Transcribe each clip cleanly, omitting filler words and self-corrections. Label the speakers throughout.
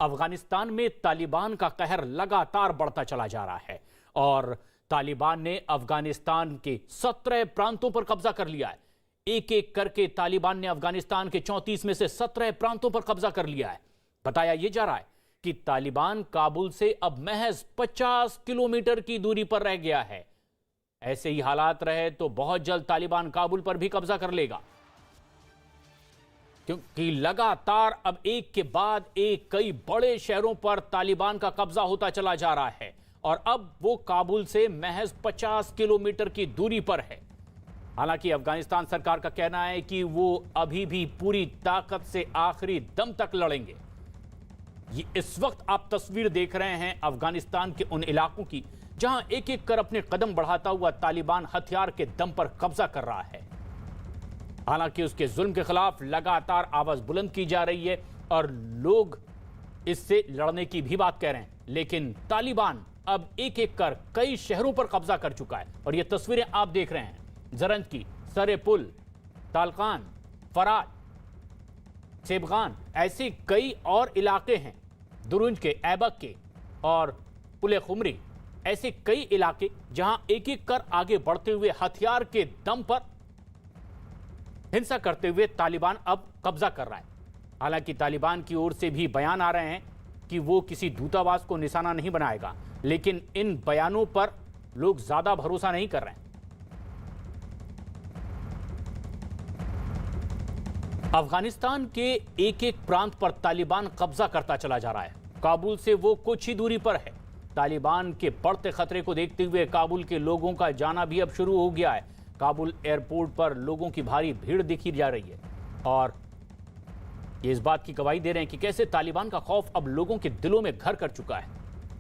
Speaker 1: अफगानिस्तान में तालिबान का कहर लगातार बढ़ता चला जा रहा है और तालिबान ने अफगानिस्तान के 17 प्रांतों पर कब्जा कर लिया है। एक एक करके तालिबान ने अफगानिस्तान के 34 में से 17 प्रांतों पर कब्जा कर लिया है। बताया यह जा रहा है कि तालिबान काबुल से अब महज 50 किलोमीटर की दूरी पर रह गया है। ऐसे ही हालात रहे तो बहुत जल्द तालिबान काबुल पर भी कब्जा कर लेगा, क्योंकि लगातार अब एक के बाद एक कई बड़े शहरों पर तालिबान का कब्जा होता चला जा रहा है और अब वो काबुल से महज 50 किलोमीटर की दूरी पर है। हालांकि अफगानिस्तान सरकार का कहना है कि वो अभी भी पूरी ताकत से आखिरी दम तक लड़ेंगे। इस वक्त आप तस्वीर देख रहे हैं अफगानिस्तान के उन इलाकों की जहां एक एक कर अपने कदम बढ़ाता हुआ तालिबान हथियार के दम पर कब्जा कर रहा है। हालांकि उसके जुल्म के खिलाफ लगातार आवाज बुलंद की जा रही है और लोग इससे लड़ने की भी बात कह रहे हैं, लेकिन तालिबान अब एक एक कर कई शहरों पर कब्जा कर चुका है। और ये तस्वीरें आप देख रहे हैं जरंज की, सरे पुल, तालकान, फराज, सेबगान, ऐसे कई और इलाके हैं, दुरुंज के, ऐबक के और पुले खुमरी, ऐसे कई इलाके जहां एक एक कर आगे बढ़ते हुए हथियार के दम पर हिंसा करते हुए तालिबान अब कब्जा कर रहा है। हालांकि तालिबान की ओर से भी बयान आ रहे हैं कि वो किसी दूतावास को निशाना नहीं बनाएगा, लेकिन इन बयानों पर लोग ज्यादा भरोसा नहीं कर रहे हैं। अफगानिस्तान के एक एक प्रांत पर तालिबान कब्जा करता चला जा रहा है। काबुल से वो कुछ ही दूरी पर है। तालिबान के बढ़ते खतरे को देखते हुए काबुल के लोगों का जाना भी अब शुरू हो गया है। काबुल एयरपोर्ट पर लोगों की भारी भीड़ दिखी जा रही है और ये इस बात की गवाही दे रहे हैं कि कैसे तालिबान का खौफ अब लोगों के दिलों में घर कर चुका है।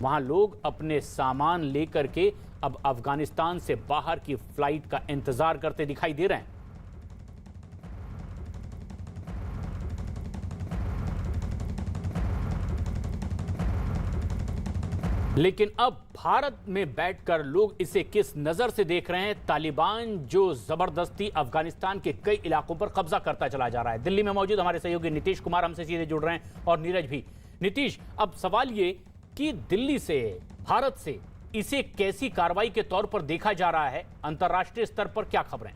Speaker 1: वहां लोग अपने सामान लेकर के अब अफगानिस्तान से बाहर की फ्लाइट का इंतजार करते दिखाई दे रहे हैं। लेकिन अब भारत में बैठकर लोग इसे किस नजर से देख रहे हैं? तालिबान जो जबरदस्ती अफगानिस्तान के कई इलाकों पर कब्जा करता चला जा रहा है। दिल्ली में मौजूद हमारे सहयोगी नीतीश कुमार हमसे सीधे जुड़ रहे हैं और नीरज भी। नीतीश, अब सवाल ये कि दिल्ली से, भारत से इसे कैसी कार्रवाई के तौर पर देखा जा रहा है? अंतर्राष्ट्रीय स्तर पर क्या खबरें?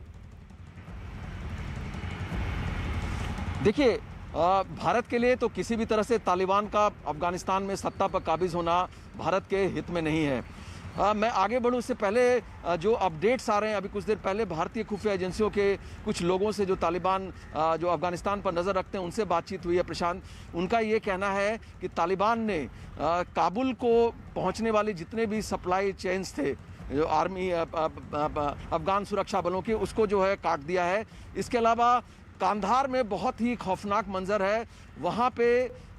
Speaker 2: देखिए, भारत के लिए तो किसी भी तरह से तालिबान का अफगानिस्तान में सत्ता पर काबिज होना भारत के हित में नहीं है। मैं आगे बढ़ूं उससे पहले जो अपडेट्स आ रहे हैं, अभी कुछ देर पहले भारतीय खुफिया एजेंसियों के कुछ लोगों से जो तालिबान जो अफगानिस्तान पर नज़र रखते हैं उनसे बातचीत हुई है प्रशांत। उनका ये कहना है कि तालिबान ने काबुल को पहुंचने वाली जितने भी सप्लाई चेन्स थे जो आर्मी अफगान सुरक्षा बलों के, उसको जो है काट दिया है। इसके अलावा कांधार में बहुत ही खौफनाक मंजर है। वहाँ पे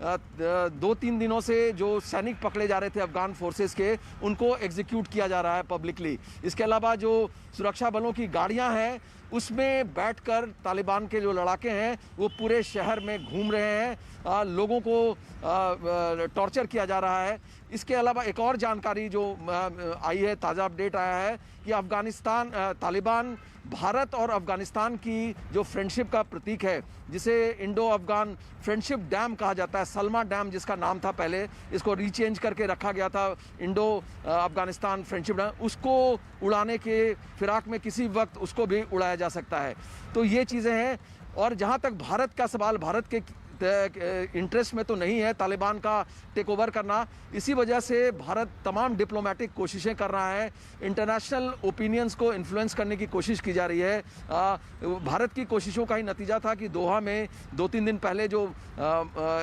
Speaker 2: 2-3 दिनों से जो सैनिक पकड़े जा रहे थे अफगान फोर्सेस के, उनको एग्जीक्यूट किया जा रहा है पब्लिकली। इसके अलावा जो सुरक्षा बलों की गाड़ियाँ हैं उसमें बैठकर तालिबान के जो लड़ाके हैं वो पूरे शहर में घूम रहे हैं, लोगों को टॉर्चर किया जा रहा है। इसके अलावा एक और जानकारी जो आई है, ताज़ा अपडेट आया है कि तालिबान भारत और अफगानिस्तान की जो फ्रेंडशिप का प्रतीक है, जिसे इंडो अफगान फ्रेंडशिप डैम कहा जाता है, सलमा डैम जिसका नाम था पहले, इसको रीचेंज करके रखा गया था इंडो अफगानिस्तान फ्रेंडशिप डैम, उसको उड़ाने के फिराक में किसी वक्त उसको भी उड़ाया जा सकता है। तो ये चीज़ें हैं। और जहाँ तक भारत का सवाल, भारत के इंटरेस्ट में तो नहीं है तालिबान का टेक ओवर करना। इसी वजह से भारत तमाम डिप्लोमेटिक कोशिशें कर रहा है, इंटरनेशनल ओपिनियंस को इन्फ्लुएंस करने की कोशिश की जा रही है। भारत की कोशिशों का ही नतीजा था कि दोहा में 2-3 दिन पहले जो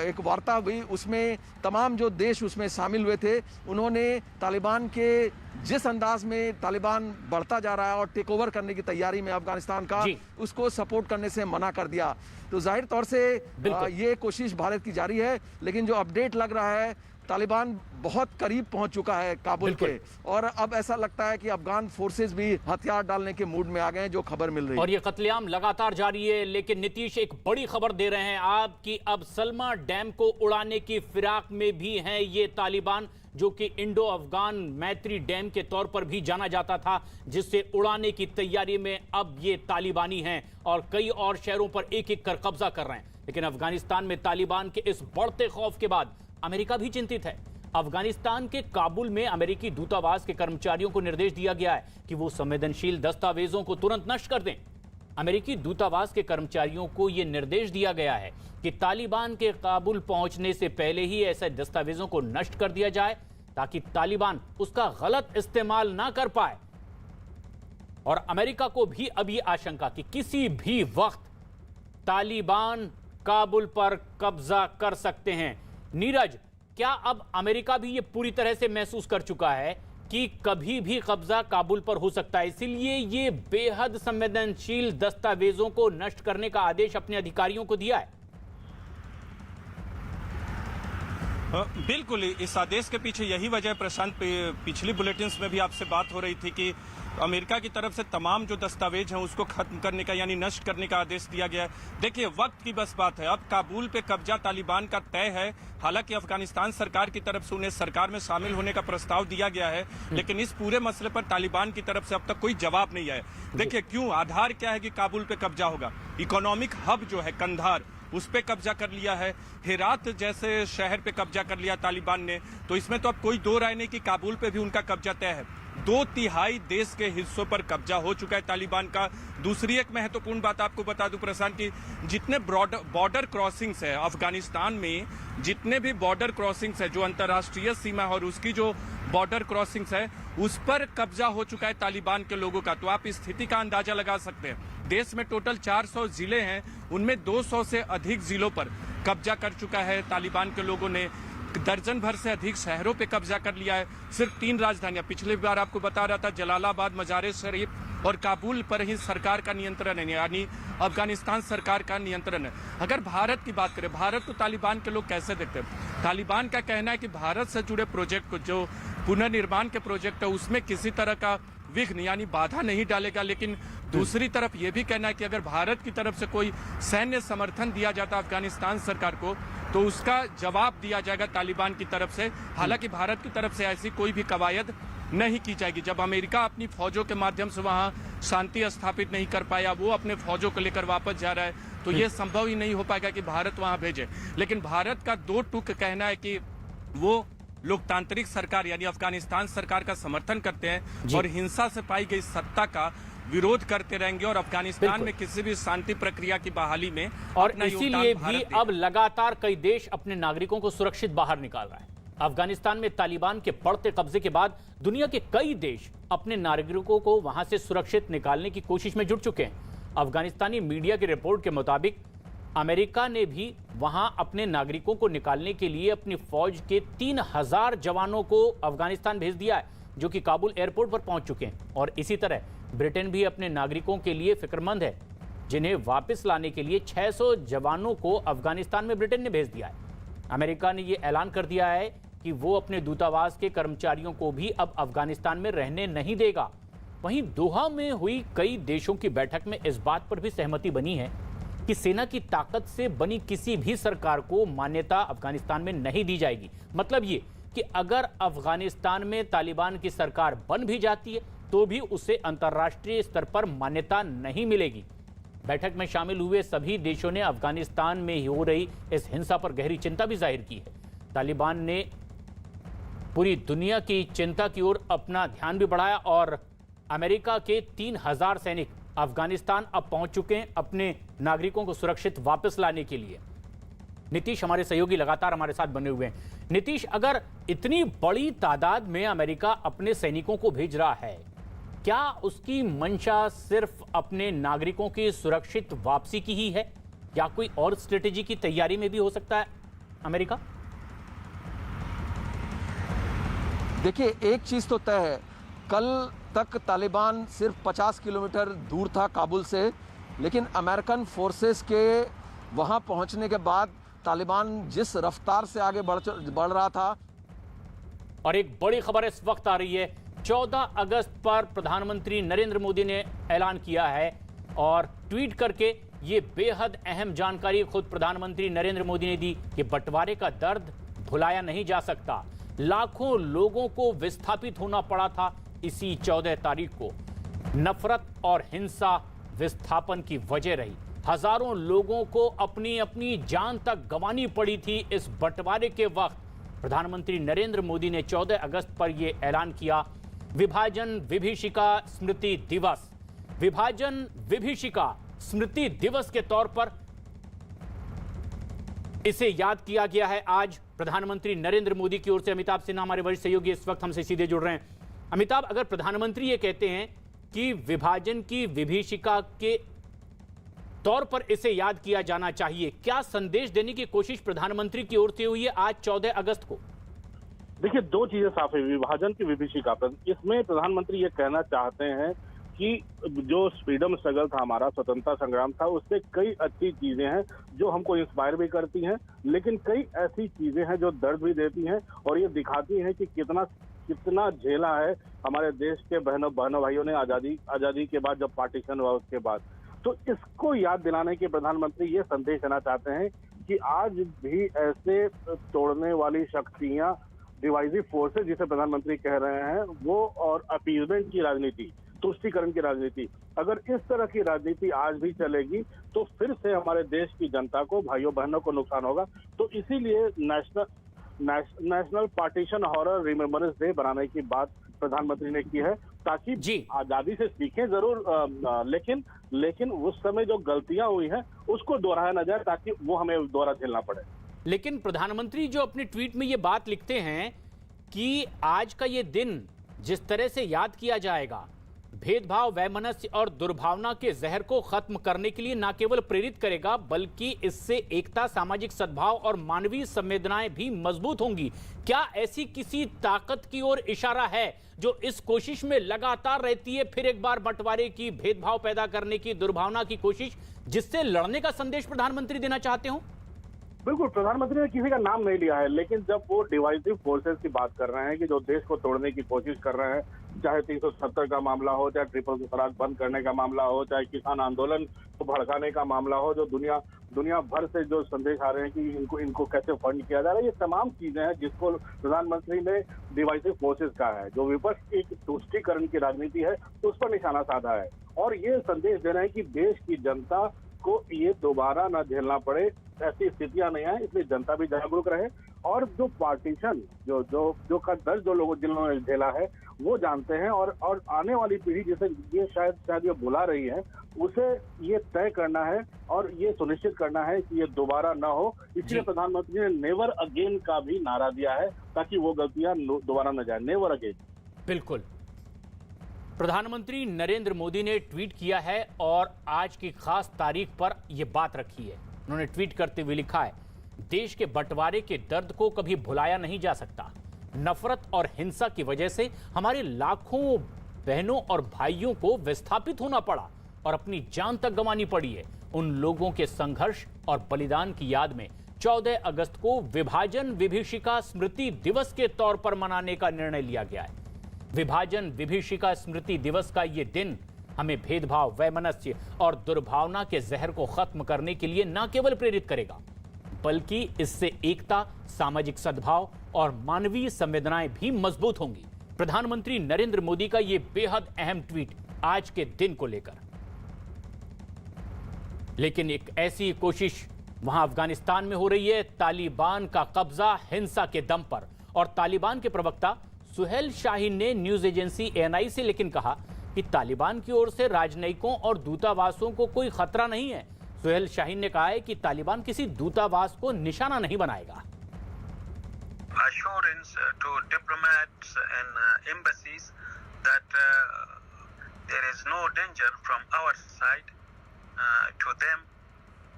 Speaker 2: एक वार्ता हुई उसमें तमाम जो देश उसमें शामिल हुए थे, उन्होंने तालिबान के जिस अंदाज में तालिबान बढ़ता जा रहा है और टेक ओवर करने की तैयारी में अफगानिस्तान का, उसको सपोर्ट करने से मना कर दिया। तो जाहिर तौर से ये कोशिश भारत की जारी है। लेकिन जो अपडेट लग रहा है, तालिबान बहुत करीब पहुंच चुका है काबुल के, और अब ऐसा लगता है कि अफगान फोर्सेस भी हथियार डालने के मूड में आ गए हैं, जो खबर मिल रही है।
Speaker 1: और ये कत्लेआम लगातार जारी है। लेकिन नीतीश, एक बड़ी खबर दे रहे हैं आप कि अब सलमा डैम को उड़ाने की फिराक में भी हैं ये तालिबान, जो कि इंडो अफगान मैत्री डैम के तौर पर भी जाना जाता था, जिससे उड़ाने की तैयारी में अब ये तालिबानी हैं और कई और शहरों पर एक एक कर कब्जा कर रहे हैं। लेकिन अफगानिस्तान में तालिबान के इस बढ़ते खौफ के बाद अमेरिका भी चिंतित है। अफगानिस्तान के काबुल में अमेरिकी दूतावास के कर्मचारियों को निर्देश दिया गया है कि वो संवेदनशील दस्तावेजों को तुरंत नष्ट कर दें। अमेरिकी दूतावास के कर्मचारियों को यह निर्देश दिया गया है कि तालिबान के काबुल पहुंचने से पहले ही ऐसे दस्तावेजों को नष्ट कर दिया जाए ताकि तालिबान उसका गलत इस्तेमाल ना कर पाए। और अमेरिका को भी अब यह आशंका कि किसी भी वक्त तालिबान काबुल पर कब्जा कर सकते हैं। नीरज, क्या अब अमेरिका भी ये पूरी तरह से महसूस कर चुका है कि कभी भी कब्जा काबुल पर हो सकता है, इसीलिए ये बेहद संवेदनशील दस्तावेजों को नष्ट करने का आदेश अपने अधिकारियों को दिया है?
Speaker 3: बिल्कुल, इस आदेश के पीछे यही वजह प्रशांत, पिछली बुलेटिन्स में भी आपसे बात हो रही थी कि अमेरिका की तरफ से तमाम जो दस्तावेज हैं उसको खत्म करने का यानी नष्ट करने का आदेश दिया गया है। देखिए, वक्त की बस बात है, अब काबुल पे कब्जा तालिबान का तय है। हालांकि अफगानिस्तान सरकार की तरफ से उन्हें सरकार में शामिल होने का प्रस्ताव दिया गया है, लेकिन इस पूरे मसले पर तालिबान की तरफ से अब तक कोई जवाब नहीं आया। देखिए क्यों, आधार क्या है कि काबुल पे कब्जा होगा। इकोनॉमिक हब जो है कंधार, उस पे कब्जा कर लिया है। हेरात जैसे शहर पे कब्जा कर लिया तालिबान ने। तो इसमें तो अब कोई दो राय नहीं कि काबुल पे भी उनका कब्जा तय है। 2/3 देश के हिस्सों पर कब्जा हो चुका है तालिबान का। दूसरी एक महत्वपूर्ण बात आपको बता दूं प्रशांत की, जितने बॉर्डर क्रॉसिंग्स है अफगानिस्तान में, जितने भी बॉर्डर क्रॉसिंग्स है, जो अंतर्राष्ट्रीय सीमा और उसकी जो बॉर्डर क्रॉसिंग्स है, उस पर कब्जा हो चुका है तालिबान के लोगों का। तो आप स्थिति का अंदाजा लगा सकते हैं। देश में टोटल 400 जिले हैं, उनमें 200 से अधिक जिलों पर कब्जा कर चुका है तालिबान के लोगों ने। दर्जन भर से अधिक शहरों पे कब्जा कर लिया है। सिर्फ 3 राजधानियां, पिछली बार आपको बता रहा था, जलालाबाद, मजार शरीफ और काबुल पर ही सरकार का नियंत्रण है, यानी अफगानिस्तान सरकार का नियंत्रण है। अगर भारत की बात करें, भारत को तालिबान के लोग कैसे देखते हैं? तालिबान का कहना है कि भारत से जुड़े प्रोजेक्ट को, जो पुनर्निर्माण के प्रोजेक्ट है, उसमें किसी तरह का विघ्न यानी बाधा नहीं डालेगा। लेकिन दूसरी तरफ यह भी कहना है कि अगर भारत की तरफ से कोई सैन्य समर्थन दिया जाता अफगानिस्तान सरकार को, तो उसका जवाब दिया जाएगा तालिबान की तरफ से। हालांकि भारत की तरफ से ऐसी कोई भी कवायद नहीं की जाएगी। जब अमेरिका अपनी फौजों के माध्यम से वहां शांति स्थापित नहीं कर पाया, वो अपने फौजों को लेकर वापस जा रहा है, तो ये संभव ही नहीं हो पाएगा कि भारत वहां भेजे। लेकिन भारत का 2 टूक कहना है कि वो लोकतांत्रिक सरकार यानी अफगानिस्तान सरकार का समर्थन करते हैं और हिंसा से पाई गई सत्ता का विरोध करते रहेंगे और अफगानिस्तान में किसी भी शांति प्रक्रिया की बहाली में।
Speaker 1: और इसीलिए भी अब लगातार कई देश अपने नागरिकों को सुरक्षित बाहर निकाल रहा है। अफगानिस्तान में तालिबान के बढ़ते कब्जे के बाद दुनिया के कई देश अपने नागरिकों को वहां से सुरक्षित निकालने की कोशिश में जुट चुके हैं। अफगानिस्तानी मीडिया की रिपोर्ट के मुताबिक अमेरिका ने भी वहां अपने नागरिकों को निकालने के लिए अपनी फौज के 3000 जवानों को अफगानिस्तान भेज दिया है, जो कि काबुल एयरपोर्ट पर पहुंच चुके हैं। और इसी तरह ब्रिटेन भी अपने नागरिकों के लिए फिक्रमंद है, जिन्हें वापस लाने के लिए 600 जवानों को अफगानिस्तान में ब्रिटेन ने भेज दिया है। अमेरिका ने यह ऐलान कर दिया है कि वो अपने दूतावास के कर्मचारियों को भी अब अफगानिस्तान में रहने नहीं देगा। वहीं दोहा में हुई कई देशों की बैठक में इस बात पर भी सहमति बनी है कि सेना की ताकत से बनी किसी भी सरकार को मान्यता अफगानिस्तान में नहीं दी जाएगी। मतलब ये कि अगर अफगानिस्तान में तालिबान की सरकार बन भी जाती है तो भी उसे अंतर्राष्ट्रीय स्तर पर मान्यता नहीं मिलेगी। बैठक में शामिल हुए सभी देशों ने अफगानिस्तान में हो रही इस हिंसा पर गहरी चिंता भी जाहिर की है। तालिबान ने पूरी दुनिया की चिंता की ओर अपना ध्यान भी बढ़ाया और अमेरिका के 3000 सैनिक अफगानिस्तान अब पहुंच चुके हैं अपने नागरिकों को सुरक्षित वापस लाने के लिए। नीतीश हमारे सहयोगी लगातार हमारे साथ बने हुए हैं। नीतीश, अगर इतनी बड़ी तादाद में अमेरिका अपने सैनिकों को भेज रहा है, क्या उसकी मंशा सिर्फ अपने नागरिकों की सुरक्षित वापसी की ही है या कोई और स्ट्रेटेजी की तैयारी में भी हो सकता है अमेरिका?
Speaker 2: देखिए, एक चीज तो तय है, कल तक तालिबान सिर्फ 50 किलोमीटर दूर था काबुल से, लेकिन अमेरिकन फोर्सेस के वहां पहुंचने के बाद तालिबान जिस रफ्तार से आगे बढ़ रहा था।
Speaker 1: और एक बड़ी खबर इस वक्त आ रही है, 14 अगस्त पर प्रधानमंत्री नरेंद्र मोदी ने ऐलान किया है और ट्वीट करके ये बेहद अहम जानकारी खुद प्रधानमंत्री नरेंद्र मोदी ने दी कि बंटवारे का दर्द भुलाया नहीं जा सकता। लाखों लोगों को विस्थापित होना पड़ा था इसी 14 तारीख को। नफरत और हिंसा विस्थापन की वजह रही। हजारों लोगों को अपनी अपनी जान तक गंवानी पड़ी थी इस बंटवारे के वक्त। प्रधानमंत्री नरेंद्र मोदी ने 14 अगस्त पर यह ऐलान किया, विभाजन विभीषिका स्मृति दिवस। विभाजन विभीषिका स्मृति दिवस के तौर पर इसे याद किया गया है आज प्रधानमंत्री नरेंद्र मोदी की ओर से। अमिताभ सिन्हा हमारे वरिष्ठ सहयोगी इस वक्त हमसे सीधे जुड़ रहे हैं। अमिताभ, अगर प्रधानमंत्री ये कहते हैं कि विभाजन की विभीषिका के तौर पर इसे याद किया जाना चाहिए, क्या संदेश देने की कोशिश प्रधानमंत्री की ओर से हुई है आज 14 अगस्त को?
Speaker 4: देखिए, दो चीजें साफ है। विभाजन की विभीषिका पर इसमें प्रधानमंत्री ये कहना चाहते हैं कि जो फ्रीडम स्ट्रगल था, हमारा स्वतंत्रता संग्राम था, उससे कई अच्छी चीजें हैं जो हमको इंस्पायर भी करती हैं, लेकिन कई ऐसी चीजें हैं जो दर्द भी देती हैं और ये दिखाती हैं कि कितना झेला है हमारे देश के बहनों भाइयों ने आजादी के बाद, जब पार्टीशन हुआ उसके बाद। तो इसको याद दिलाने के प्रधानमंत्री ये संदेश देना चाहते हैं कि आज भी ऐसे तोड़ने वाली शक्तियां, डिवाइसिव फोर्सेस जिसे प्रधानमंत्री कह रहे हैं, वो और अपीजमेंट की राजनीति, तुष्टीकरण की राजनीति, अगर इस तरह की राजनीति आज भी चलेगी तो फिर से हमारे देश की जनता को, भाइयों बहनों को नुकसान होगा। तो इसीलिए national partition horror remembrance day बनाने की बात प्रधानमंत्री ने की है, ताकि आजादी से सीखें जरूर, लेकिन उस समय जो गलतियां हुई हैं उसको दोहराया न जाए, ताकि वो हमें दोबारा झेलना पड़े।
Speaker 1: लेकिन प्रधानमंत्री जो अपने ट्वीट में ये बात लिखते हैं कि आज का ये दिन जिस तरह से याद किया जाएगा, भेदभाव, वैमनस्य और दुर्भावना के जहर को खत्म करने के लिए न केवल प्रेरित करेगा, बल्कि इससे एकता, सामाजिक सद्भाव और मानवीय संवेदनाएं भी मजबूत होंगी। क्या ऐसी किसी ताकत की ओर इशारा है जो इस कोशिश में लगातार रहती है, फिर एक बार बंटवारे की, भेदभाव पैदा करने की, दुर्भावना की कोशिश, जिससे लड़ने का संदेश प्रधानमंत्री देना चाहते हो?
Speaker 4: बिल्कुल, प्रधानमंत्री ने किसी का नाम नहीं लिया है, लेकिन जब वो डिवाइसिव फोर्सेस की बात कर रहे हैं कि जो देश को तोड़ने की कोशिश कर रहे हैं, चाहे 370 का मामला हो, चाहे ट्रिपल तलाक बंद करने का मामला हो, चाहे किसान आंदोलन को भड़काने का मामला हो, जो दुनिया भर से जो संदेश आ रहे हैं कि इनको कैसे फंड किया जा रहा है, ये तमाम चीजें हैं जिसको प्रधानमंत्री ने डिवाइसिव फोर्सेस कहा है। जो विपक्ष एक तुष्टीकरण की राजनीति है उस पर निशाना साधा है और ये संदेश दे रहे हैं कि देश की जनता को ये दोबारा न झेलना पड़े, ऐसी स्थितियां नहीं आए, इसलिए जनता भी जागरूक रहे। और जो पार्टीशन जो का दर्द जो लोगों जिन्होंने झेला है वो जानते हैं, और आने वाली पीढ़ी जिसे ये शायद ये बुला रही है, उसे ये तय करना है और ये सुनिश्चित करना है कि ये दोबारा न हो। इसलिए प्रधानमंत्री ने नेवर अगेन का भी नारा दिया है, ताकि वो गलतियां दोबारा न जाए। Never again.
Speaker 1: बिल्कुल, प्रधानमंत्री नरेंद्र मोदी ने ट्वीट किया है और आज की खास तारीख पर यह बात रखी है। उन्होंने ट्वीट करते हुए लिखा है, देश के बंटवारे के दर्द को कभी भुलाया नहीं जा सकता। नफरत और हिंसा की वजह से हमारे लाखों बहनों और भाइयों को विस्थापित होना पड़ा और अपनी जान तक गंवानी पड़ी है। उन लोगों के संघर्ष और बलिदान की याद में 14 अगस्त को विभाजन विभीषिका स्मृति दिवस के तौर पर मनाने का निर्णय लिया गया है। विभाजन विभीषिका स्मृति दिवस का ये दिन हमें भेदभाव, वैमनस्य और दुर्भावना के जहर को खत्म करने के लिए न केवल प्रेरित करेगा, बल्कि इससे एकता, सामाजिक सद्भाव और मानवीय संवेदनाएं भी मजबूत होंगी। प्रधानमंत्री नरेंद्र मोदी का यह बेहद अहम ट्वीट आज के दिन को लेकर। लेकिन एक ऐसी कोशिश वहां अफगानिस्तान में हो रही है, तालिबान का कब्जा हिंसा के दम पर। और तालिबान के प्रवक्ता सुहेल शाहीन ने न्यूज एजेंसी ANI से लेकिन कहा कि तालिबान की ओर से राजनयिकों और दूतावासों को कोई खतरा नहीं है। सुहेल शाहीन ने कहा है कि तालिबान किसी दूतावास को निशाना नहीं बनाएगा।
Speaker 5: Assurance to diplomats and embassies that there is no danger from our side to them,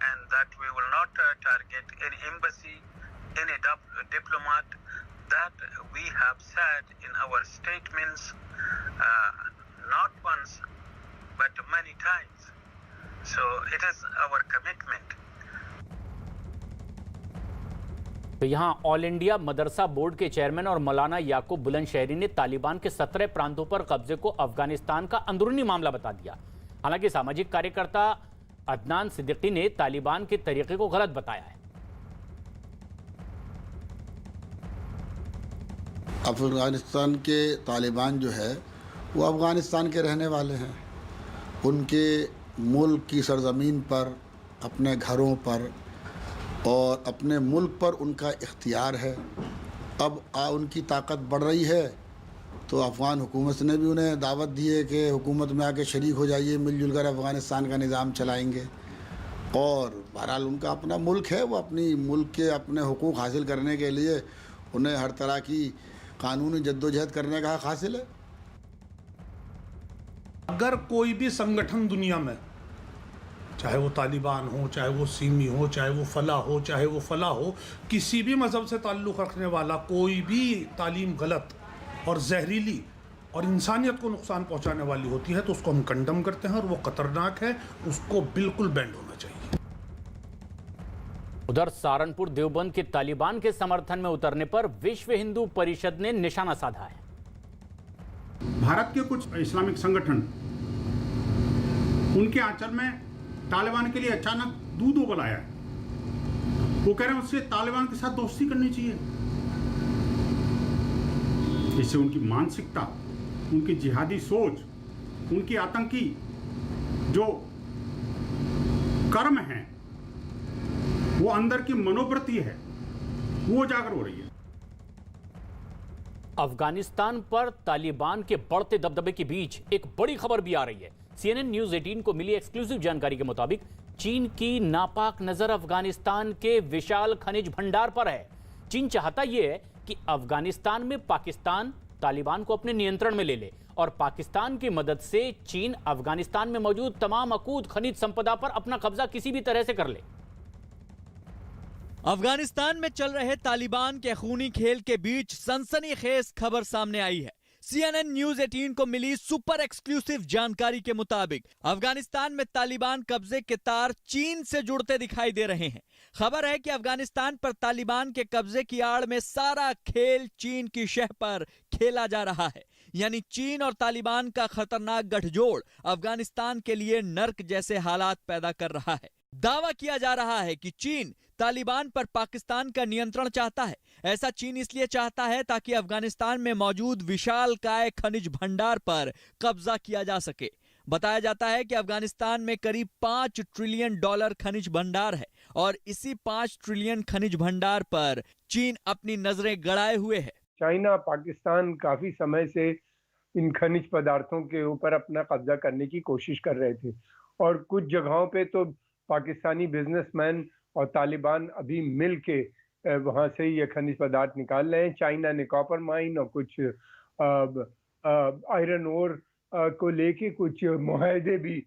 Speaker 5: and that we will not target any embassy, any diplomat. That we have said in our statements not once but many times. So it is our commitment.
Speaker 1: तो यहाँ all India मदरसा board के chairman और मौलाना याकूब बुलंदशहरी ने तालिबान के 17 प्रांतों पर कब्जे को अफगानिस्तान का अंदरूनी मामला बता दिया। हालांकि सामाजिक कार्यकर्ता अदनान सिद्दीकी ने तालिबान के तरीके को गलत बताया है।
Speaker 6: अफगानिस्तान के तालिबान जो है वो अफगानिस्तान के रहने वाले हैं। उनके मुल्क की सरजमीन पर, अपने घरों पर और अपने मुल्क पर उनका इख्तियार है। अब उनकी ताकत बढ़ रही है, तो अफ़गान हुकूमत ने भी उन्हें दावत दी है कि हुकूमत में आके शरीक हो जाइए, मिलजुल कर अफ़गानिस्तान का निज़ाम चलाएंगे। और बहरहाल उनका अपना मुल्क है, वो अपनी मुल्क के अपने हुकूक हासिल करने के लिए उन्हें हर तरह की कानूनी जद्दोजहद करने का हक़ हासिल है।
Speaker 7: अगर कोई भी संगठन दुनिया में, चाहे वो तालिबान हो, चाहे वो सिमी हो, चाहे वो फलाह हो, चाहे वो फलाह हो, किसी भी मज़हब से ताल्लुक़ रखने वाला कोई भी तालीम गलत और जहरीली और इंसानियत को नुकसान पहुंचाने वाली होती है तो उसको हम कंडम करते हैं और वो खतरनाक है, उसको बिल्कुल बैंड होना चाहिए।
Speaker 1: उधर सहारनपुर देवबंद के तालिबान के समर्थन में उतरने पर विश्व हिंदू परिषद ने निशाना साधा है।
Speaker 8: भारत के कुछ इस्लामिक संगठन, उनके आंचल में तालिबान के लिए अचानक दूध उबलाया है। वो कह रहे हैं उससे तालिबान के साथ दोस्ती करनी चाहिए। इससे उनकी मानसिकता, उनकी जिहादी सोच, उनकी आतंकी जो कर्म है, वो अंदर की मनोवृत्ति है, वो उजागर हो रही है।
Speaker 1: अफगानिस्तान पर तालिबान के बढ़ते दबदबे के बीच एक बड़ी खबर भी आ रही है। CNN न्यूज 18 को मिली एक्सक्लूसिव जानकारी के मुताबिक चीन की नापाक नजर अफगानिस्तान के विशाल खनिज भंडार पर है। चीन चाहता यह है कि अफगानिस्तान में पाकिस्तान तालिबान को अपने नियंत्रण में ले ले और पाकिस्तान की मदद से चीन अफगानिस्तान में मौजूद तमाम अकूत खनिज संपदा पर अपना कब्जा किसी भी तरह से कर ले।
Speaker 9: अफगानिस्तान में चल रहे तालिबान के खूनी खेल के बीच सनसनीखेज खबर सामने आई है। CNN न्यूज 18 को मिली सुपर एक्सक्लूसिव जानकारी के मुताबिक अफगानिस्तान में तालिबान कब्जे के तार चीन से जुड़ते दिखाई दे रहे हैं। खबर है कि अफगानिस्तान पर तालिबान के कब्जे की आड़ में सारा खेल चीन की शह पर खेला जा रहा है। यानी चीन और तालिबान का खतरनाक गठजोड़ अफगानिस्तान के लिए नर्क जैसे हालात पैदा कर रहा है। दावा किया जा रहा है कि चीन तालिबान पर पाकिस्तान का नियंत्रण चाहता है। ऐसा चीन इसलिए चाहता है ताकि अफगानिस्तान में मौजूद विशालकाय खनिज भंडार पर कब्जा किया जा सके। बताया जाता है कि अफगानिस्तान में करीब $5 ट्रिलियन खनिज भंडार है और इसी 5 ट्रिलियन खनिज भंडार पर चीन अपनी नजरें गड़ाए हुए है।
Speaker 10: चाइना, पाकिस्तान काफी समय से इन खनिज पदार्थों के ऊपर अपना कब्जा करने की कोशिश कर रहे थे और कुछ जगहों पे तो पाकिस्तानी बिजनेसमैन और तालिबान अभी मिल के वहाँ से ये खनिज पदार्थ निकाल रहे हैं। चाइना ने कॉपर माइन और कुछ आयरन ओर को लेके कुछ मुआहदे भी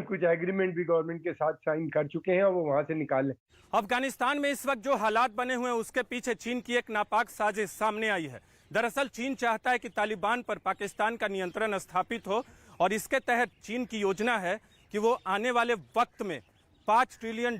Speaker 10: कुछ एग्रीमेंट भी गवर्नमेंट के साथ साइन कर चुके हैं और वो वहाँ से निकाल लें।
Speaker 3: अफगानिस्तान में इस वक्त जो हालात बने हुए हैं उसके पीछे चीन की एक नापाक साजिश सामने आई है। दरअसल चीन चाहता है कि तालिबान पर पाकिस्तान का नियंत्रण स्थापित हो और इसके तहत चीन की योजना है कि वो आने वाले वक्त में $5 ट्रिलियन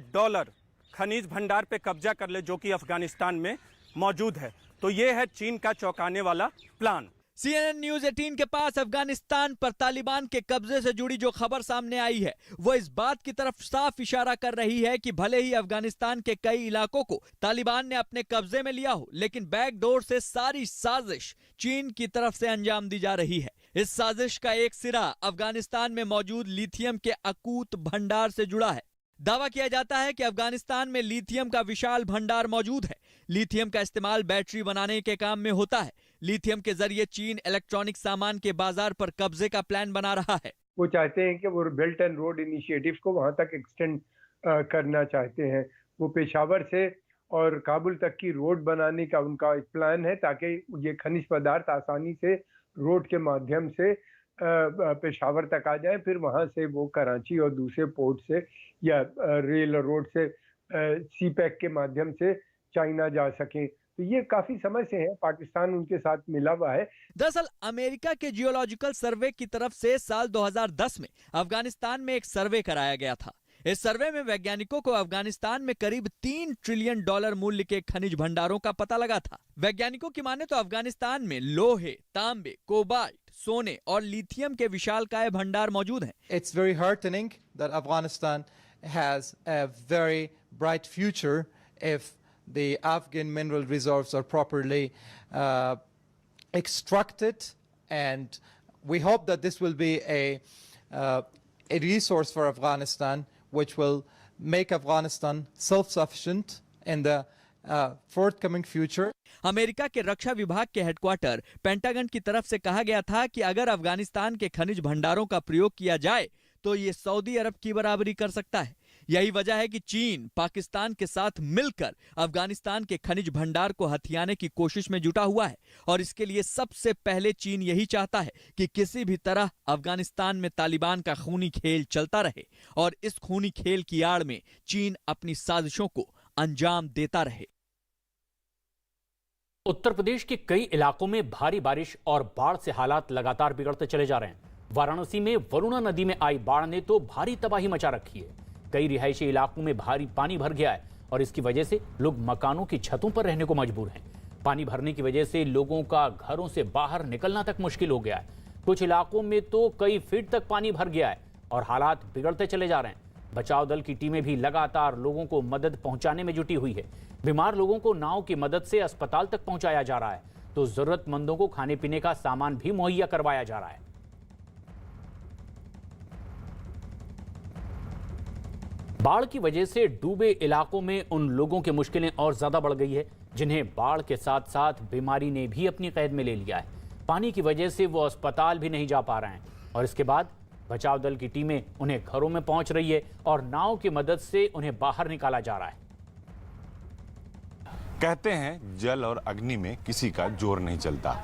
Speaker 3: खनिज भंडार पे कब्जा कर ले जो कि अफगानिस्तान में मौजूद है। तो ये है चीन का चौंकाने वाला प्लान।
Speaker 9: CNN न्यूज 18 के पास अफगानिस्तान पर तालिबान के कब्जे से जुड़ी जो खबर सामने आई है वो इस बात की तरफ साफ इशारा कर रही है कि भले ही अफगानिस्तान के कई इलाकों को तालिबान ने अपने कब्जे में लिया हो, लेकिन बैकडोर से सारी साजिश चीन की तरफ से अंजाम दी जा रही है। इस साजिश का एक सिरा अफगानिस्तान में मौजूद लिथियम के अकूत भंडार से जुड़ा है। दावा किया जाता है कि अफगानिस्तान में लिथियम का विशाल भंडार मौजूद है। लिथियम का इस्तेमाल बैटरी बनाने के काम में होता है। लिथियम के जरिए चीन इलेक्ट्रॉनिक सामान के बाजार पर कब्जे का प्लान बना रहा है।
Speaker 10: वो चाहते हैं कि वो बेल्ट एंड रोड इनिशिएटिव को वहां तक एक्सटेंड करना चाहते हैं। वो पेशावर से और काबुल तक की रोड बनाने का उनका एक प्लान है ताकि ये खनिज पदार्थ आसानी से रोड के माध्यम से पेशावर तक आ जाए, फिर वहां से वो कराची और दूसरे पोर्ट से या रेल और रोड से सी पैक के माध्यम से चाइना जा सकें। तो ये काफी समय से है, पाकिस्तान उनके साथ मिला हुआ है।
Speaker 9: दरअसल अमेरिका के जियोलॉजिकल सर्वे की तरफ से साल 2010 में अफगानिस्तान में एक सर्वे कराया गया था। इस सर्वे में वैज्ञानिकों को अफगानिस्तान में करीब $3 ट्रिलियन मूल्य के खनिज भंडारों का पता लगा था। वैज्ञानिकों की माने तो अफगानिस्तान में लोहे, तांबे, कोबाल्ट, सोने और लिथियम के विशालकाय भंडार मौजूद हैं।
Speaker 11: It's very heartening that Afghanistan has a very bright future if the Afghan mineral reserves are properly extracted, and we hope that this will be a resource for Afghanistan which will make Afghanistan self-sufficient in the forthcoming future.
Speaker 9: America के रक्षा विभाग के headquarter pentagon की तरफ से कहा गया था कि अगर अफगानिस्तान के खनिज भंडारों का प्रयोग किया जाए तो ये सऊदी अरब की बराबरी कर सकता है। यही वजह है कि चीन पाकिस्तान के साथ मिलकर अफगानिस्तान के खनिज भंडार को हथियाने की कोशिश में जुटा हुआ है और इसके लिए सबसे पहले चीन यही चाहता है कि किसी भी तरह अफगानिस्तान में तालिबान का खूनी खेल चलता रहे और इस खूनी खेल की आड़ में चीन अपनी साजिशों को अंजाम देता रहे।
Speaker 1: उत्तर प्रदेश के कई इलाकों में भारी बारिश और बाढ़ से हालात लगातार बिगड़ते चले जा रहे हैं। वाराणसी में वरुणा नदी में आई बाढ़ ने तो भारी तबाही मचा रखी है। कई रिहायशी इलाकों में भारी पानी भर गया है और इसकी वजह से लोग मकानों की छतों पर रहने को मजबूर हैं। पानी भरने की वजह से लोगों का घरों से बाहर निकलना तक मुश्किल हो गया है। कुछ इलाकों में तो कई फीट तक पानी भर गया है और हालात बिगड़ते चले जा रहे हैं। बचाव दल की टीमें भी लगातार लोगों को मदद पहुंचाने में जुटी हुई है। बीमार लोगों को नाव की मदद से अस्पताल तक पहुंचाया जा रहा है तो जरूरतमंदों को खाने पीने का सामान भी मुहैया करवाया जा रहा है। बाढ़ की वजह से डूबे इलाकों में उन लोगों की मुश्किलें और ज्यादा बढ़ गई है जिन्हें बाढ़ के साथ साथ बीमारी ने भी अपनी कैद में ले लिया है। पानी की वजह से वो अस्पताल भी नहीं जा पा रहे हैं और इसके बाद बचाव दल की टीमें उन्हें घरों में पहुंच रही है और नाव की मदद से उन्हें बाहर निकाला जा रहा है।
Speaker 12: कहते हैं जल और अग्नि में किसी का जोर नहीं चलता,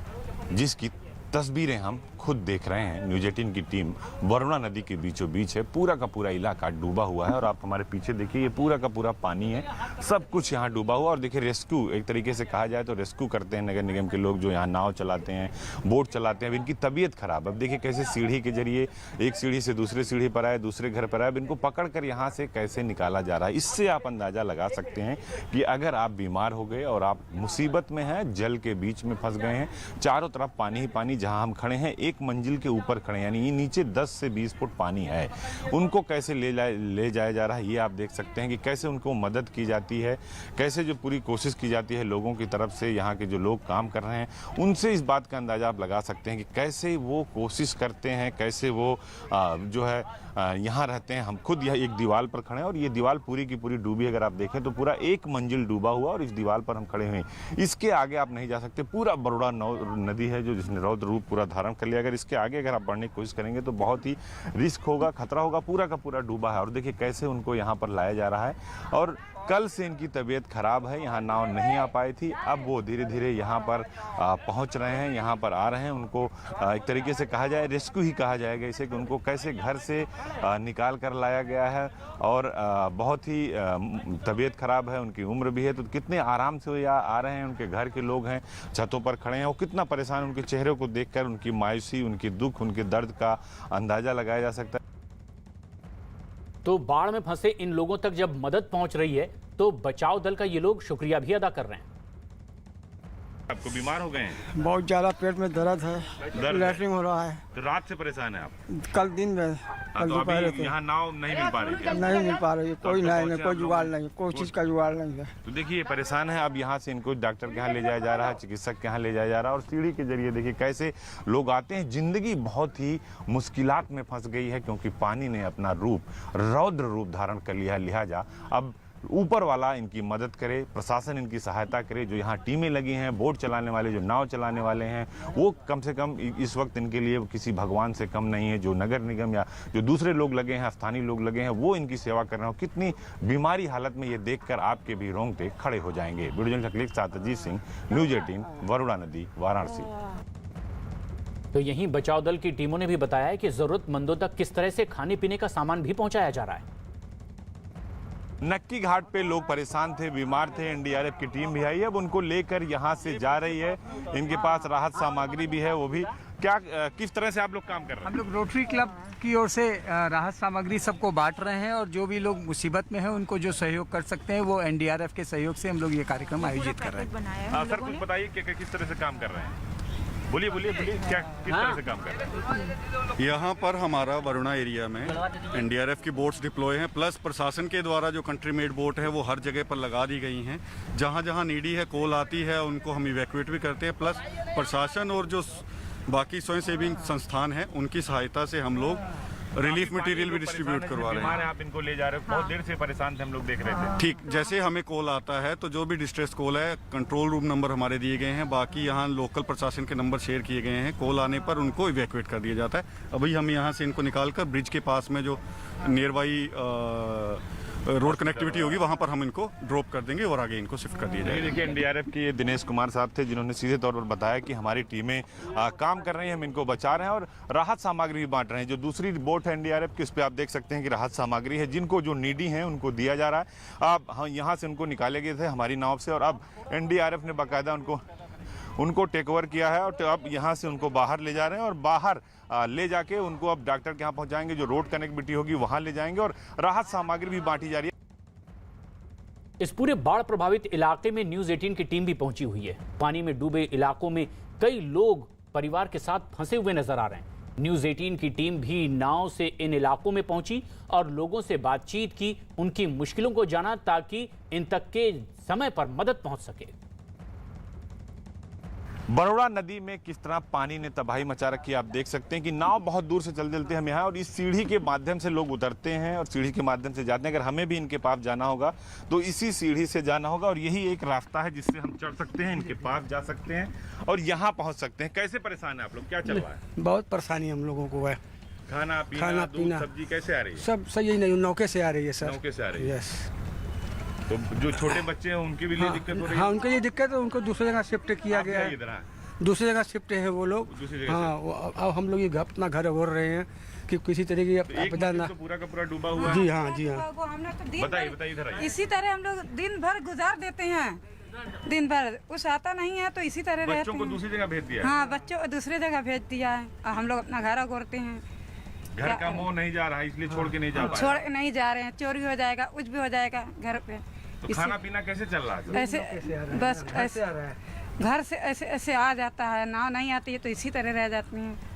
Speaker 12: जिसकी तस्वीरें हम खुद देख रहे हैं। न्यूज 18 की टीम वरुणा नदी के बीचों बीच है। पूरा का पूरा इलाका डूबा हुआ है और आप हमारे पीछे देखिए, ये पूरा का पूरा पानी है, सब कुछ यहाँ डूबा हुआ। और देखिए रेस्क्यू, एक तरीके से कहा जाए तो रेस्क्यू करते हैं नगर निगम के लोग जो यहाँ नाव चलाते हैं, बोट चलाते हैं। अब इनकी तबीयत खराब, अब देखिए कैसे सीढ़ी के जरिए एक सीढ़ी से दूसरे सीढ़ी पर आए, दूसरे घर पर आए, अब इनको पकड़ कर यहाँ से कैसे निकाला जा रहा है। इससे आप अंदाजा लगा सकते हैं कि अगर आप बीमार हो गए और आप मुसीबत में हैं, जल के बीच में फंस गए हैं, चारों तरफ पानी ही पानी, जहाँ हम खड़े हैं एक मंजिल के ऊपर खड़े हैं, यानी नीचे 10 से 20 फुट पानी है, उनको कैसे ले जाया जा रहा है ये आप देख सकते हैं कि कैसे उनको मदद की जाती है, कैसे जो पूरी कोशिश की जाती है लोगों की तरफ से। यहाँ के जो लोग काम कर रहे हैं उनसे इस बात का अंदाजा आप लगा सकते हैं कि कैसे वो कोशिश करते हैं, कैसे वो जो है यहाँ रहते हैं। हम खुद यह एक दीवार पर खड़े हैं और ये दीवार पूरी की पूरी डूबी, अगर आप देखें तो पूरा एक मंजिल डूबा हुआ और इस दीवार पर हम खड़े हुए हैं। इसके आगे आप नहीं जा सकते, पूरा बरुणा नदी है जो जिसने रौद्र रूप पूरा धारण कर लिया। अगर इसके आगे अगर आप बढ़ने की कोशिश करेंगे तो बहुत ही रिस्क होगा, खतरा होगा, पूरा का पूरा डूबा है। और देखिए कैसे उनको यहाँ पर लाया जा रहा है और कल से इनकी तबीयत खराब है, यहाँ नाव नहीं आ पाई थी, अब वो धीरे धीरे यहाँ पर पहुँच रहे हैं, यहाँ पर आ रहे हैं। उनको एक तरीके से कहा जाए रेस्क्यू ही कहा जाएगा इसे, कि उनको कैसे घर से निकाल कर लाया गया है। और बहुत ही तबीयत खराब है, उनकी उम्र भी है, तो कितने आराम से वो यहाँ आ रहे हैं। उनके घर के लोग हैं, छतों पर खड़े हैं, वो कितना परेशान, उनके चेहरे को देखकर उनकी मायूसी, उनकी दुख, उनके दर्द का अंदाजा लगाया जा सकता है।
Speaker 1: तो बाढ़ में फंसे इन लोगों तक जब मदद पहुंच रही है तो बचाव दल का ये लोग शुक्रिया भी अदा कर रहे हैं।
Speaker 12: आपको बीमार हो गए हैं?
Speaker 13: बहुत ज्यादा पेट में दर्द है, लैट्रिन हो रहा है।
Speaker 12: तो रात से परेशान है आप?
Speaker 13: कल दिन में
Speaker 12: तो अभी यहाँ नाव नहीं मिल पा रही है?
Speaker 13: नहीं मिल पा रही है, कोई नहीं, कोई जुगाड़ नहीं, कोई चीज का जुगाड़ नहीं है।
Speaker 12: तो देखिए परेशान है, अब यहाँ से इनको डॉक्टर के यहाँ ले जाया जा रहा है, चिकित्सक के यहाँ ले जाया जा रहा है। और सीढ़ी के जरिए देखिए कैसे लोग आते हैं। जिंदगी बहुत ही मुश्किलात में फंस गई है क्योंकि पानी ने अपना रूप रौद्र रूप धारण कर लिया। लिहाजा अब ऊपर वाला इनकी मदद करे, प्रशासन इनकी सहायता करे। जो यहाँ टीमें लगी हैं, बोट चलाने वाले, जो नाव चलाने वाले हैं, वो कम से कम इस वक्त इनके लिए किसी भगवान से कम नहीं है। जो नगर निगम या जो दूसरे लोग लगे हैं, स्थानीय लोग लगे हैं, वो इनकी सेवा कर रहे हैं। कितनी बीमारी हालत में ये देखकर आपके भी रोंगटे खड़े हो जाएंगे। वीडियो जर्नलिस्ट के साथ अजीत सिंह, न्यूज 18, वरुणा नदी, वाराणसी।
Speaker 1: तो यहीं बचाव दल की टीमों ने भी बताया है कि जरूरतमंदों तक किस तरह से खाने पीने का सामान भी पहुंचाया जा रहा है।
Speaker 12: नक्की घाट पे लोग परेशान थे, बीमार थे, एनडीआरएफ की टीम भी आई है, अब उनको लेकर यहाँ से जा रही है। इनके पास राहत सामग्री भी है, वो भी क्या किस तरह से आप लोग काम कर रहे हैं?
Speaker 14: हम लोग रोटरी क्लब की ओर से राहत सामग्री सबको बांट रहे हैं और जो भी लोग मुसीबत में हैं उनको जो सहयोग कर सकते हैं वो एनडीआरएफ के सहयोग से हम लोग ये कार्यक्रम आयोजित कर रहे हैं।
Speaker 12: सर कुछ बताइए किस तरह से काम कर रहे हैं? बोलिए क्या किस तरह से काम कर रहे हैं?
Speaker 15: यहाँ पर हमारा वरुणा एरिया में एनडीआरएफ की बोट्स डिप्लॉय हैं, प्लस प्रशासन के द्वारा जो कंट्री मेड बोट है वो हर जगह पर लगा दी गई हैं। जहाँ जहाँ नीडी है, कॉल आती है, उनको हम इवैक्यूएट भी करते हैं। प्लस प्रशासन और जो बाकी स्वयंसेवी संस्थान हैं उनकी सहायता से हम लोग रिलीफ मटेरियल भी डिस्ट्रीब्यूट करवा रहे हैं।
Speaker 12: आप इनको ले जा रहे हो, बहुत देर से परेशान थे हम लोग देख रहे थे।
Speaker 15: ठीक, जैसे हमें कॉल आता है तो जो भी डिस्ट्रेस कॉल है, कंट्रोल रूम नंबर हमारे दिए गए हैं, बाकी यहाँ लोकल प्रशासन के नंबर शेयर किए गए हैं। कॉल आने पर उनको इवैक्यूएट कर दिया जाता है। अभी हम यहाँ से इनको निकालकर ब्रिज के पास में जो नियर बाई रोड कनेक्टिविटी होगी वहाँ पर हम इनको ड्रॉप कर देंगे और आगे इनको शिफ्ट कर दिया जाएगा।
Speaker 12: देखिए, एनडीआरएफ के दिनेश कुमार साहब थे जिन्होंने सीधे तौर पर बताया कि हमारी टीमें काम कर रही हैं, हम इनको बचा रहे हैं और राहत सामग्री भी बांट रहे हैं। जो दूसरी बोट है एनडीआरएफ की, उस पर आप देख सकते हैं कि राहत सामग्री है, जिनको जो नीडी हैं उनको दिया जा रहा है। अब हम यहाँ से उनको निकाले गए थे हमारी नाव से और अब एनडीआरएफ ने बाकायदा उनको टेक ओवर किया है और अब यहाँ से उनको बाहर ले जा रहे हैं और बाहर ले जाके उनको अब डॉक्टर के यहाँ पहुँचाएंगे। जो रोड कनेक्टिविटी होगी वहाँ ले जाएंगे और राहत सामग्री भी बांटी जा रही है।
Speaker 1: इस पूरे बाढ़ प्रभावित इलाके में न्यूज 18 की टीम भी पहुंची हुई है। पानी में डूबे इलाकों में कई लोग परिवार के साथ फंसे हुए नजर आ रहे हैं। न्यूज 18 की टीम भी नाव से इन इलाकों में पहुंची और लोगों से बातचीत की, उनकी मुश्किलों को जाना ताकि इन तक के समय पर मदद पहुंच सके।
Speaker 12: बरोड़ा नदी में किस तरह पानी ने तबाही मचा रखी है आप देख सकते हैं कि नाव बहुत दूर से चलते हम यहाँ और इस सीढ़ी के माध्यम से लोग उतरते हैं और सीढ़ी के माध्यम से जाते हैं। अगर हमें भी इनके पास जाना होगा तो इसी सीढ़ी से जाना होगा और यही एक रास्ता है जिससे हम चढ़ सकते हैं, इनके पास जा सकते हैं और यहाँ पहुँच सकते हैं। कैसे परेशान है आप लोग, क्या चल रहा है?
Speaker 13: बहुत परेशानी हम लोगों को है।
Speaker 12: खाना पीना सब्जी कैसे आ रही है?
Speaker 13: सब सही नहीं, नौके से आ रही है सर।
Speaker 12: नौके से आ रही है।
Speaker 13: यस।
Speaker 12: तो जो छोटे बच्चे हैं उनके भी लिए दिक्कत हो रही है?
Speaker 13: हाँ, उनके लिए दिक्कत है, उनको दूसरी जगह शिफ्ट किया गया है। दूसरी जगह शिफ्ट है वो लोग। हाँ, अब हम लोग ये अपना घर ओर रहे हैं कि किसी तरह की आपदा ना।
Speaker 12: तो पूरा का पूरा डूबा हुआ है।
Speaker 13: जी हाँ, जी हाँ।
Speaker 12: बताइए इधर आइए।
Speaker 16: इसी तरह हम लोग दिन भर गुजार देते हैं। दिन भर कुछ आता नहीं है तो इसी तरह रहते हैं।
Speaker 12: बच्चों को दूसरी जगह भेज दिया?
Speaker 16: हाँ, बच्चों को दूसरी जगह भेज दिया है। हम लोग अपना घर ओरते हैं।
Speaker 12: घर का मोह नहीं जा रहा है इसलिए छोड़ के नहीं जा पाए।
Speaker 16: छोड़ नहीं जा रहे हैं, चोरी हो जाएगा, कुछ भी हो जाएगा घर पे।
Speaker 12: तो खाना पीना कैसे चल रहा है?
Speaker 16: ऐसे बस ऐसे घर से ऐसे आ जाता है। नाव नहीं आती है तो इसी तरह रह जाती हैं।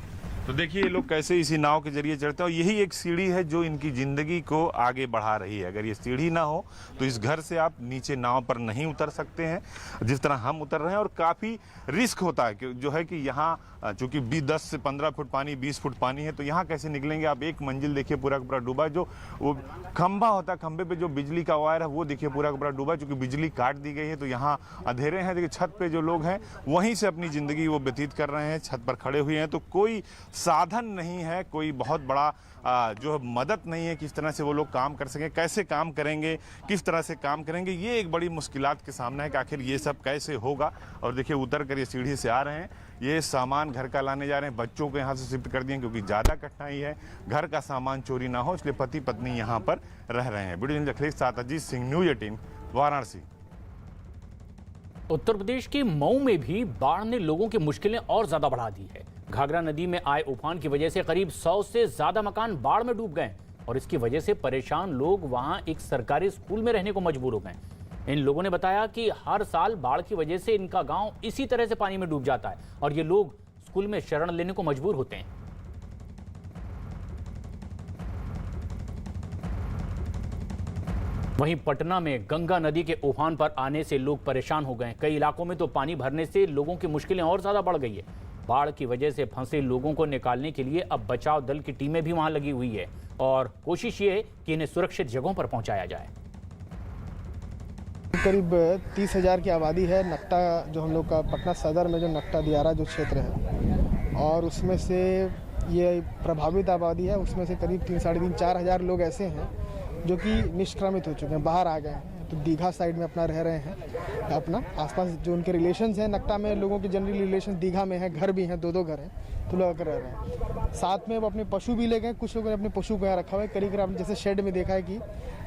Speaker 12: तो देखिए ये लोग कैसे इसी नाव के जरिए चढ़ते हैं और यही एक सीढ़ी है जो इनकी जिंदगी को आगे बढ़ा रही है। अगर ये सीढ़ी ना हो तो इस घर से आप नीचे नाव पर नहीं उतर सकते हैं जिस तरह हम उतर रहे हैं और काफ़ी रिस्क होता है कि जो है कि यहाँ चूँकि 10 से 15 फुट पानी, 20 फुट पानी है तो यहाँ कैसे निकलेंगे आप? एक मंजिल देखिए पूरा का पूरा डूबा है। जो वो खंभा होता है, खंभे पे जो बिजली का वायर है वो देखिए पूरा का पूरा डूबा है। चूँकि बिजली काट दी गई है तो यहाँ अंधेरे हैं। देखिए छत पे जो लोग हैं वहीं से अपनी ज़िंदगी वो व्यतीत कर रहे हैं, छत पर खड़े हुए हैं। तो कोई साधन नहीं है, कोई बहुत बड़ा जो मदद नहीं है किस तरह से वो लोग काम कर सकें, कैसे काम करेंगे, किस तरह से काम करेंगे, ये एक बड़ी मुश्किलात के सामने है कि आखिर ये सब कैसे होगा। और देखिए उतर कर ये सीढ़ी से आ रहे हैं, ये सामान घर का लाने जा रहे हैं, बच्चों को यहाँ से शिफ्ट कर दिए क्योंकि ज़्यादा कठिनाई है, घर का सामान चोरी ना हो इसलिए पति पत्नी यहाँ पर रह रहे हैं। वीडियो जर्नलिस्ट अखिलेश साथ अजीत सिंह, न्यूज 18 वाराणसी।
Speaker 1: उत्तर प्रदेश के मऊ में भी बाढ़ ने लोगों की मुश्किलें और ज्यादा बढ़ा दी है। घाघरा नदी में आए उफान की वजह से करीब 100 से ज्यादा मकान बाढ़ में डूब गए और इसकी वजह से परेशान लोग वहां एक सरकारी स्कूल में रहने को मजबूर हो गए। इन लोगों ने बताया कि हर साल बाढ़ की वजह से इनका गांव इसी तरह से पानी में डूब जाता है और ये लोग स्कूल में शरण लेने को मजबूर होते हैं। वहीं पटना में गंगा नदी के उफान पर आने से लोग परेशान हो गए। कई इलाकों में तो पानी भरने से लोगों की मुश्किलें और ज्यादा बढ़ गई है। बाढ़ की वजह से फंसे लोगों को निकालने के लिए अब बचाव दल की टीमें भी वहां लगी हुई है और कोशिश ये है कि इन्हें सुरक्षित जगहों पर पहुंचाया जाए।
Speaker 17: करीब 30,000 की आबादी है। नक्टा जो हम लोग का पटना सदर में जो नक्टा दियारा जो क्षेत्र है और उसमें से ये प्रभावित आबादी है, उसमें से करीब 3-4.5 हज़ार लोग ऐसे हैं जो कि निष्क्रमित हो चुके हैं, बाहर आ गए हैं। तो दीघा साइड में अपना रह रहे हैं। अपना आसपास जो उनके रिलेशंस हैं, नक्टा में लोगों के जनरली रिलेशन दीघा में है, घर भी हैं, 2-2 घर हैं, तो लोग रह रहे हैं। साथ में वो अपने पशु भी ले गए। कुछ लोगों ने अपने पशु को यहाँ रखा हुआ है। करीब आपने जैसे शेड में देखा है कि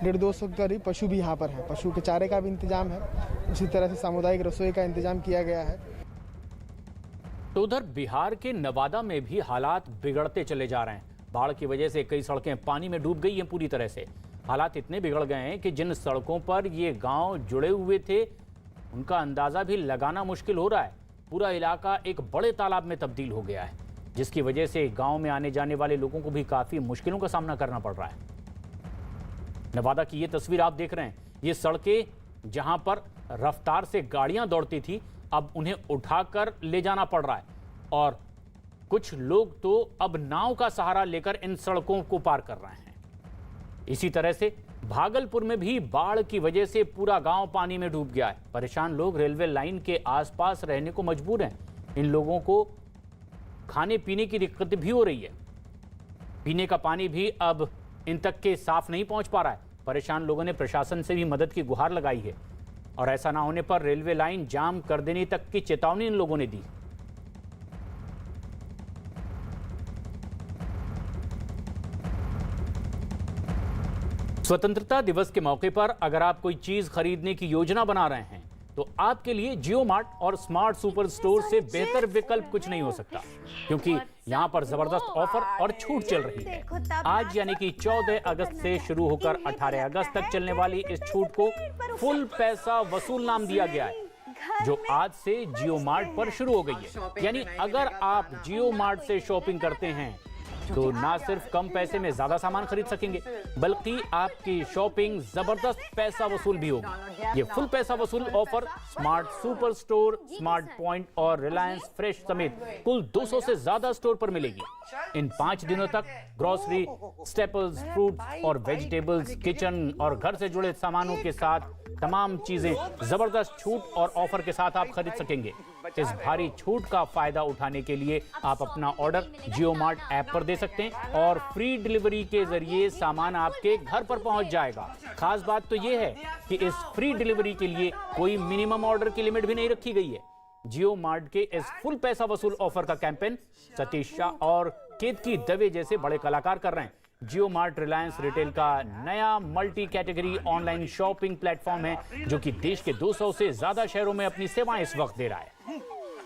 Speaker 17: 150-200 के करीब पशु भी यहाँ पर है। पशु के चारे का भी इंतजाम है। उसी तरह से सामुदायिक रसोई का इंतजाम किया गया है।
Speaker 1: तो उधर बिहार के नवादा में भी हालात बिगड़ते चले जा रहे हैं। बाढ़ की वजह से कई सड़कें पानी में डूब गई हैं पूरी तरह से। हालात इतने बिगड़ गए हैं कि जिन सड़कों पर ये गांव जुड़े हुए थे उनका अंदाजा भी लगाना मुश्किल हो रहा है। पूरा इलाका एक बड़े तालाब में तब्दील हो गया है जिसकी वजह से गांव में आने जाने वाले लोगों को भी काफी मुश्किलों का सामना करना पड़ रहा है। नवादा की ये तस्वीर आप देख रहे हैं। ये सड़कें जहां पर रफ्तार से गाड़ियां दौड़ती थी अब उन्हें उठाकर ले जाना पड़ रहा है और कुछ लोग तो अब नाव का सहारा लेकर इन सड़कों को पार कर रहे हैं। इसी तरह से भागलपुर में भी बाढ़ की वजह से पूरा गांव पानी में डूब गया है। परेशान लोग रेलवे लाइन के आसपास रहने को मजबूर हैं। इन लोगों को खाने पीने की दिक्कत भी हो रही है। पीने का पानी भी अब इन तक के साफ नहीं पहुंच पा रहा है। परेशान लोगों ने प्रशासन से भी मदद की गुहार लगाई है और ऐसा ना होने पर रेलवे लाइन जाम कर देने तक की चेतावनी इन लोगों ने दी। स्वतंत्रता दिवस के मौके पर अगर आप कोई चीज खरीदने की योजना बना रहे हैं तो आपके लिए जियो मार्ट और स्मार्ट सुपर स्टोर से बेहतर विकल्प कुछ नहीं हो सकता, क्योंकि यहां पर जबरदस्त ऑफर और छूट चल रही है। आज यानी कि 14 अगस्त से शुरू होकर 18 अगस्त तक चलने वाली इस छूट को फुल पैसा वसूल नाम दिया गया है, जो आज से जियो मार्ट पर शुरू हो गई है। यानी अगर आप जियो मार्ट से शॉपिंग करते हैं तो ना सिर्फ कम पैसे में ज्यादा सामान खरीद सकेंगे, बल्कि आपकी शॉपिंग जबरदस्त पैसा वसूल भी होगी। ये फुल पैसा वसूल offer smart super store, smart point और रिलायंस फ्रेश समेत कुल 200 से ज्यादा स्टोर पर मिलेगी। इन 5 दिनों तक ग्रोसरी, स्टेपल्स, फ्रूट्स और वेजिटेबल्स, किचन और घर से जुड़े सामानों के साथ तमाम चीजें जबरदस्त छूट और ऑफर के साथ आप खरीद सकेंगे। इस भारी छूट का फायदा उठाने के लिए आप अपना ऑर्डर जियो मार्ट ऐप पर दे सकते हैं और फ्री डिलीवरी के जरिए सामान आपके घर पर पहुंच जाएगा। खास बात तो यह है कि इस फ्री डिलीवरी के लिए कोई मिनिमम ऑर्डर की लिमिट भी नहीं रखी गई है। जियो मार्ट के इस फुल पैसा वसूल ऑफर का कैंपेन सतीश शाह और केतकी दवे जैसे बड़े कलाकार कर रहे हैं। जियो मार्ट रिलायंस रिटेल का नया multi category online shopping platform है, जो कि देश के 200 से ज्यादा शहरों में अपनी सेवाएं इस वक्त दे रहा है।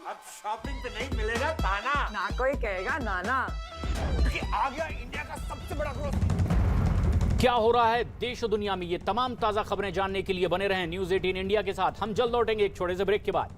Speaker 18: अब शॉपिंग पे नहीं मिलेगा ताना, ना कोई कहेगा नाना, क्योंकि आ गया इंडिया का सबसे बड़ा ग्रोसरी।
Speaker 1: क्या हो रहा है देश और दुनिया में, ये तमाम ताजा खबरें जानने के लिए बने रहें न्यूज़ 18 इंडिया के साथ। हम जल्द लौटेंगे एक छोटे से ब्रेक के बाद।